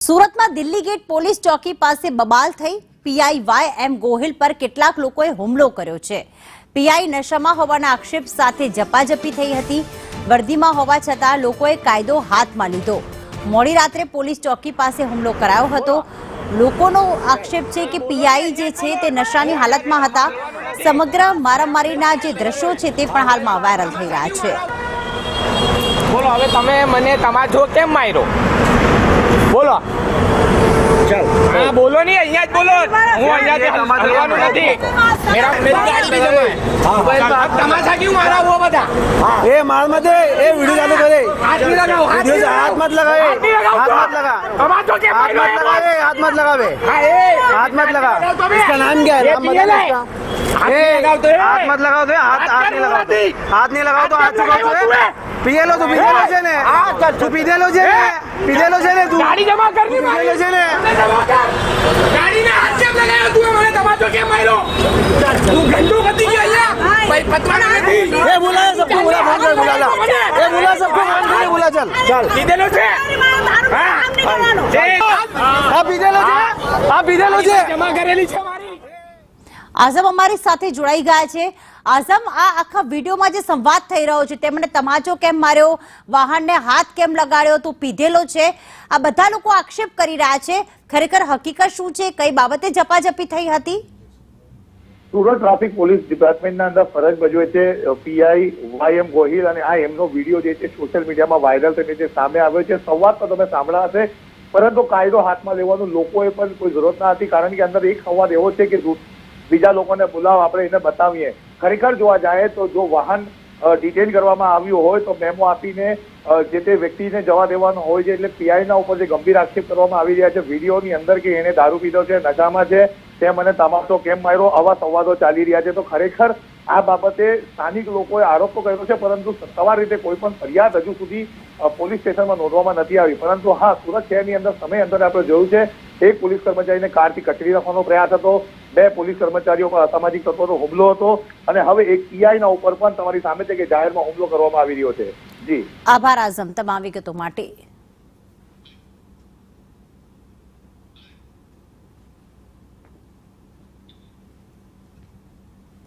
સુરતમાં Delhi gate police ચોકી પાસે બબાલ થઈ પીઆઈ વાય ગોહિલ પર કેટલાક લોકોએ હુમલો કર્યો છે। પીઆઈ નશામાં હોવાના આક્ષેપ સાથે ઝપાઝપી થઈ હતી। વર્દીમાં હોવા છતાં લોકોએ કાયદો હાથમાં લીધો। મોડી રાત્રે પોલીસ ચોકી પાસે હુમલો કરાયો હતો। લોકોનો આક્ષેપ છે કે પીઆઈ જે છે તે નશાની હાલતમાં હતા। સમગ્ર મારામારીના જે દ્રશ્યો છે તે પણ હાલમાં વાયરલ થઈ રહ્યા છે। બોલો હવે તમે મને તમાજો કેમ માર્યો? બોલો चल हाँ बोलो नहीं અહીંયા જ બોલો હું અહીંયાથી હલવાનું નથી मेरा मेरी गाड़ी भी जमा है तमाशा क्यों मारा वो बता ए मार मत दे ए वीडियो चालू करे हाथ नहीं लगाओ हाथ मत लगावे हाथ मत लगा तमाशो के हाथ मत लगावे हाथ मत लगावे हां ए हाथ मत लगा इसका नाम क्या है नाम बता इसका हाथ मत लगाओ तो हाथ नहीं लगाओ हाथ नहीं लगाओ तो हाथ लगाओ तो पीएलो तो पीएलो છે ને तू पीएलो છે ને तू गाड़ी जमा करनी पीएलो છે ने गाड़ी में हाथ કેમ લગાવ્યો તું મને तमाशो કેમ માર્યો તું ગંદુ ગતિ ગયો અહીંયા ભાઈ પતવાના નથી ए बुला सबको बुला फोन कर बुला ला ए बुला सबको फोन कर बुला चल चल પીધેલો છે આ પીધેલો છે જમા કરેલી છે મારી। આઝમ અમારી સાથે જોડાઈ ગયા છે। આઝમ, આ આખા વિડીયોમાં જે સંવાદ થઈ રહ્યો છે તેમણે તમાચો કેમ માર્યો, વાહનને હાથ કેમ લગાડ્યો, તું પીધેલો છે, આ બધા લોકો આક્ષેપ કરી રહ્યા છે। ખરેખર હકીકત શું છે? કઈ બાબતે ઝપાઝપી થઈ હતી? સુરત ટ્રાફિક પોલીસ ડિપાર્ટમેન્ટના અંદર ફરજ ભજવે છે પીઆઈ વાય ગોહિલ અને આ એમનો વિડીયો જે છે સોશિયલ મીડિયામાં વાયરલ થઈને જે સામે આવ્યો છે। સંવાદ તો તમે સાંભળ્યા હશે, પરંતુ કાયદો હાથમાં લેવાનું લોકોએ પણ કોઈ જરૂરત ના હતી, કારણ કે અંદર એક સંવાદ એવો છે કે બીજા લોકોને બોલાવો, આપણે એને બતાવીએ। ખરેખર જોવા જાય તો જો વાહન ડિટેન કરવામાં આવ્યું હોય તો મેમો આપીને જે તે વ્યક્તિને જવા દેવાનું હોય છે। એટલે પીઆઈના ઉપર જે ગંભીર આક્ષેપ કરવામાં આવી રહ્યા છે વિડીયોની અંદર કે એને દારૂ પીધો છે, નશામાં છે, તે મને તમાશો કેમ માર્યો, આવા સંવાદો ચાલી રહ્યા છે। તો ખરેખર આ બાબતે સ્થાનિક લોકોએ આરોપ તો કર્યો છે, પરંતુ સત્તાવાર રીતે કોઈ પણ ફરિયાદ હજુ સુધી પોલીસ સ્ટેશનમાં નોંધવામાં નથી આવી। પરંતુ હા, સુરત શહેરની અંદર સમય અંદર આપણે જોયું છે એક પોલીસ કર્મચારીને કારથી કચડી રાખવાનો પ્રયાસ હતો, 2 પોલીસ કર્મચારીઓ પર અસામાજિક તત્વોનો હુમલો હતો અને હવે એક પીઆઈના ઉપર પણ તમારી સામે છે કે જાહેરમાં હુમલો કરવામાં આવી રહ્યો છે। જી આભાર આઝમ તમામ વિગતો માટે।